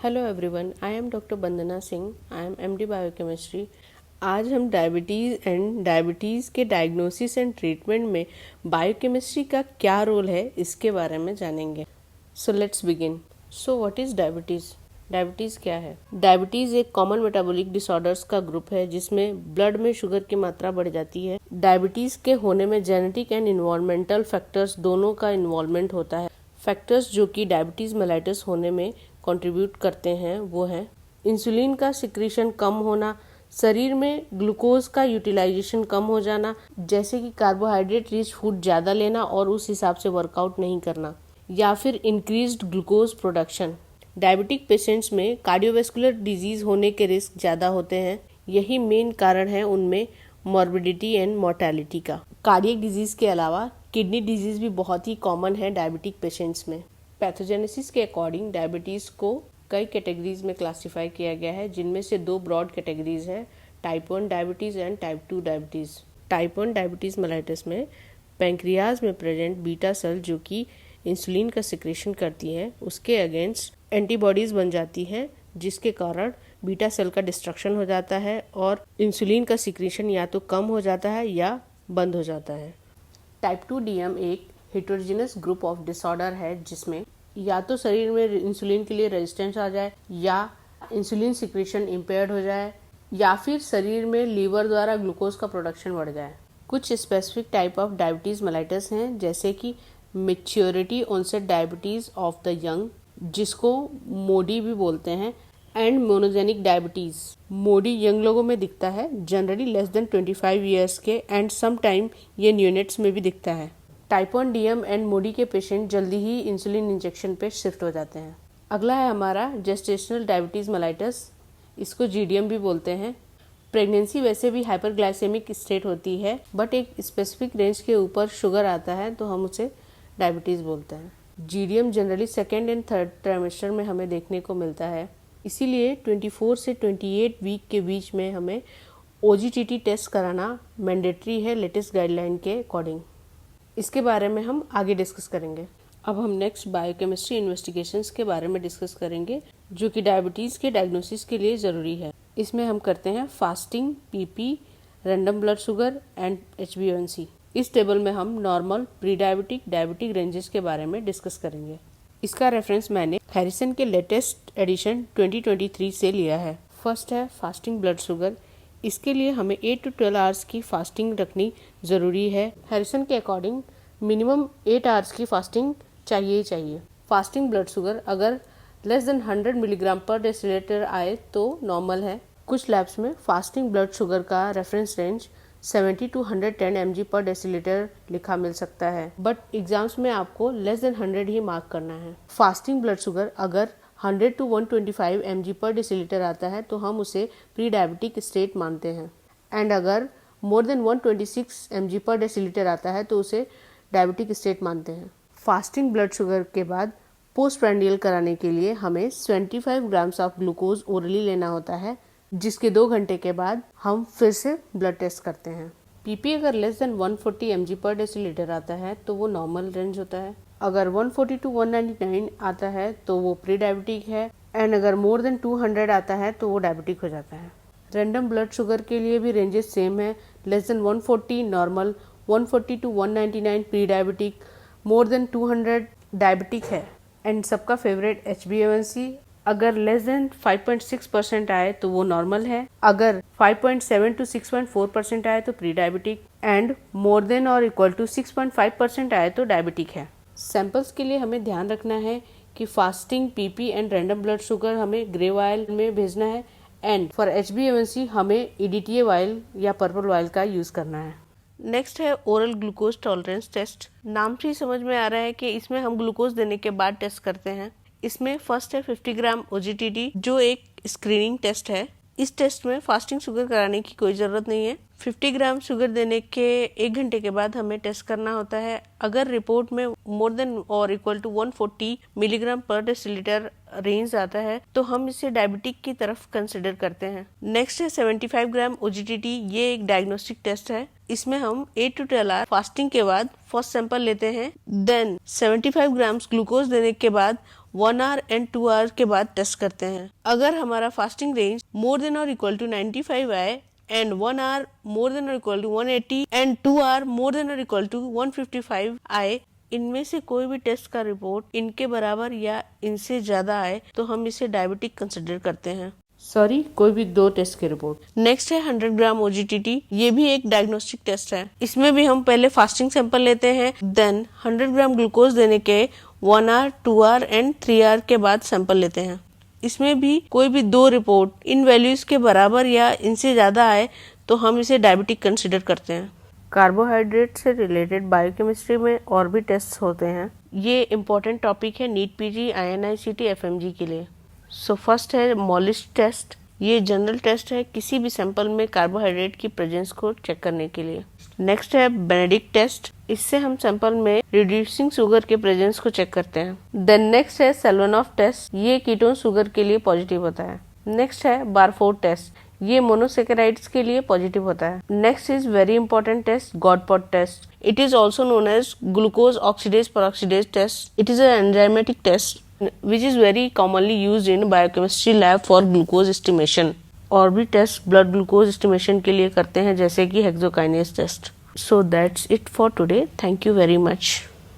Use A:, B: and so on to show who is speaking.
A: Hello everyone, I am doctor Vandana Singh. I am MD biochemistry. आज हम diabetes के diagnosis and treatment में biochemistry का क्या रोल है इसके बारे में जानेंगे। So let's begin. So what is diabetes? Diabetes क्या है? डायबिटीज़ एक कॉमन मेटाबॉलिक डिसऑर्डर्स का ग्रुप है जिसमें ब्लड में शुगर की मात्रा बढ़ जाती है। डायबिटीज़ के होने में जेनेटिक एंड इन्वायरमेंटल फैक्टर्स दोनों का इन्वॉल्वमेंट होता है। फैक्टर्स जो कि डायबिटीज़ मेलाइटस होने में कंट्रीब्यूट करते हैं वो हैं इंसुलिन का सिक्रीशन कम होना, शरीर में ग्लूकोज का यूटिलाइजेशन कम हो जाना, जैसे कि कार्बोहाइड्रेट रिच फूड ज़्यादा लेना और उस हिसाब से वर्कआउट नहीं करना, या फिर increased glucose production. Diabetic patients में कार्डियोवैस्कुलर डिजीज होने के रिस्क ज़्यादा होते हैं। यही मेन कारण है उनमें मॉर्बिडिटी एंड मोर्टेलिटी का। कार्डियक डिजीज के अलावा किडनी डिजीज भी बहुत ही कॉमन है डायबिटिक पेशेंट्स में। पैथोजेनेसिस के अकॉर्डिंग डायबिटीज़ को कई कैटेगरीज में क्लासिफाई किया गया है, जिनमें से दो ब्रॉड कैटेगरीज है, type 1 diabetes and type 2 diabetes. Type 1 diabetes mellitus में पैंक्रियाज में प्रेजेंट बीटा सेल जो कि इंसुलिन का सिक्रेशन करती है उसके अगेंस्ट एंटीबॉडीज़ बन जाती हैं, जिसके कारण बीटा सेल का डिस्ट्रक्शन हो जाता है और इंसुलिन का सिक्रेशन या तो कम हो जाता है या बंद हो जाता है। टाइप 2 DM एक हेटेरोजेनस ग्रुप ऑफ डिसऑर्डर है जिसमें या तो शरीर में इंसुलिन के लिए रेजिस्टेंस आ जाए, या इंसुलिन सिक्रेशन इम्पेयर्ड हो जाए, या फिर शरीर में लीवर द्वारा ग्लूकोज का प्रोडक्शन बढ़ जाए। कुछ specific type of diabetes mellitus हैं, जैसे कि maturity onset diabetes of the young, जिसको मोडी भी बोलते हैं, and monogenic diabetes. MODY young लोगों में दिखता है, जनरली लेस देन 25 ईयर्स के, एंड सम टाइम ये न्यूनेट्स में भी दिखता है। टाइप 1 DM एंड मोडी के पेशेंट जल्दी ही इंसुलिन इंजेक्शन पे शिफ्ट हो जाते हैं। अगला है हमारा जेस्टेशनल डायबिटीज़ मेलाइटस, इसको GDM भी बोलते हैं। प्रेगनेंसी वैसे भी हाइपरग्लाइसेमिक स्टेट होती है, बट एक स्पेसिफिक रेंज के ऊपर शुगर आता है तो हम उसे डायबिटीज़ बोलते हैं। GDM generally second and third trimester में हमें देखने को मिलता है, इसीलिए 24 से 28 वीक के बीच में हमें OGTT टेस्ट कराना मैंडेटरी है लेटेस्ट गाइडलाइन के अकॉर्डिंग। इसके बारे में हम आगे डिस्कस करेंगे। अब हम नेक्स्ट बायोकेमिस्ट्री इन्वेस्टिगेशंस के बारे में डिस्कस करेंगे, जो कि डायबिटीज़ के डायग्नोसिस के लिए ज़रूरी है। इसमें हम करते हैं fasting, PP, random blood sugar and HbA1c। इस टेबल में हम normal, pre diabetic, diabetic ranges के बारे में डिस्कस करेंगे। इसका रेफरेंस मैंने हैरिसन के लेटेस्ट एडिशन 2023 से लिया है। फर्स्ट है फास्टिंग ब्लड शुगर। इसके लिए हमें 8 to 12 आवर्स की फास्टिंग रखनी ज़रूरी है। हैरिसन के अकॉर्डिंग मिनिमम 8 आवर्स की फास्टिंग चाहिए ही चाहिए। फास्टिंग ब्लड शुगर अगर लेस देन 100 मिलीग्राम पर डेसीलीटर आए तो नॉर्मल है। कुछ लैब्स में फास्टिंग ब्लड शुगर का रेफरेंस रेंज 70 to 110 mg पर डेसीलीटर लिखा मिल सकता है, बट एग्जाम्स में आपको लेस देन 100 ही मार्क करना है। फास्टिंग ब्लड शुगर अगर 100 to 125 mg पर डेसीलीटर आता है तो हम उसे प्री डायबिटिक स्टेट मानते हैं, एंड अगर मोर देन 126 mg पर डेसीलीटर आता है तो उसे डायबिटिक स्टेट मानते हैं। फास्टिंग ब्लड शुगर के बाद पोस्ट प्रैंडियल कराने के लिए हमें 25 ग्राम्स ऑफ ग्लूकोज ओरली लेना होता है, जिसके 2 घंटे के बाद हम फिर से ब्लड टेस्ट करते हैं। PP अगर लेस देन 140 mg पर डेसीलीटर आता है तो वो नॉर्मल रेंज होता है। अगर 140 to 199 आता है तो वो प्री डायबिटिक है, एंड अगर मोर देन 200 आता है तो वो डायबिटिक हो जाता है। रैंडम ब्लड शुगर के लिए भी रेंजेस सेम है, less than 140 normal, 140 to 199 pre diabetic, more than 200 diabetic है। एंड सबका फेवरेट HbA1c अगर लेस देन 5.6% आए तो वो नॉर्मल है, अगर 5.7 to 6.4% आए तो pre diabetic, and more than और इक्वल टू 6.5% आए तो डायबिटिक है। सैंपल्स के लिए हमें ध्यान रखना है कि fasting, PP and random blood sugar हमें ग्रे वायल में भेजना है, एंड फॉर HbA1c हमें EDTA वायल या पर्पल वायल का यूज़ करना है। नेक्स्ट है ओरल ग्लूकोज टॉलरेंस टेस्ट। नाम से ही समझ में आ रहा है कि इसमें हम ग्लूकोज देने के बाद टेस्ट करते हैं। इसमें फर्स्ट है 50 ग्राम OGTT, जो एक स्क्रीनिंग टेस्ट है। इस टेस्ट में फास्टिंग शुगर कराने की कोई ज़रूरत नहीं है। 50 ग्राम शुगर देने के 1 घंटे के बाद हमें टेस्ट करना होता है। अगर रिपोर्ट में मोर देन और इक्वल टू 140 मिलीग्राम पर डेसीलीटर रेंज आता है तो हम इसे डायबिटिक की तरफ कंसिडर करते हैं। नेक्स्ट है 75 ग्राम OGTT। ये एक डायग्नोस्टिक टेस्ट है। इसमें हम 8 to 12 आवर फास्टिंग के बाद फर्स्ट सैंपल लेते हैं, देन 75 ग्राम्स ग्लूकोज देने के बाद 1 आवर एंड 2 आवर के बाद टेस्ट करते हैं। अगर हमारा फास्टिंग रेंज मोर देन और इक्वल टू 95 आए एंड 1 आवर मोर देन और equal to 180 and 2 hour more than और इक्वल टू 155 आए, इनमें से कोई भी टेस्ट का रिपोर्ट इनके बराबर या इनसे ज्यादा आए तो हम इसे डायबिटिक कंसिडर करते हैं। कोई भी 2 टेस्ट की रिपोर्ट। नेक्स्ट है 100 ग्राम OGTT। ये भी एक डायग्नोस्टिक टेस्ट है। इसमें भी हम पहले फास्टिंग सैंपल लेते हैं, देन 100 ग्राम ग्लूकोज देने के 1 आवर 2 आवर एंड 3 आवर के बाद सैंपल लेते हैं। इसमें भी कोई भी 2 रिपोर्ट इन वैल्यूज के बराबर या इनसे ज्यादा आए तो हम इसे डायबिटिक कंसिडर करते हैं। कार्बोहाइड्रेट से रिलेटेड बायोकेमिस्ट्री में और भी टेस्ट होते हैं। ये इम्पोर्टेंट टॉपिक है नीट PG, INICT, FMG के लिए। फर्स्ट है मॉलिश टेस्ट। ये जनरल टेस्ट है किसी भी सैंपल में कार्बोहाइड्रेट की प्रेजेंस को चेक करने के लिए। नेक्स्ट है बेनेडिक्ट टेस्ट। इससे हम सैंपल में रिड्यूसिंग शुगर के प्रेजेंस को चेक करते हैं। देन नेक्स्ट है सेल्वेनॉफ टेस्ट। ये कीटोन शुगर के लिए पॉजिटिव होता है। नेक्स्ट है बारफोर्ड टेस्ट। ये मोनोसेकेराइड्स के लिए पॉजिटिव होता है। Next is very important test, GOD POD test. It is also known as glucose oxidase peroxidase test. It is an enzymatic test which is very commonly used in biochemistry lab for glucose estimation। और भी test blood glucose estimation के लिए करते हैं जैसे कि hexokinase test. So that's it for today. Thank you very much.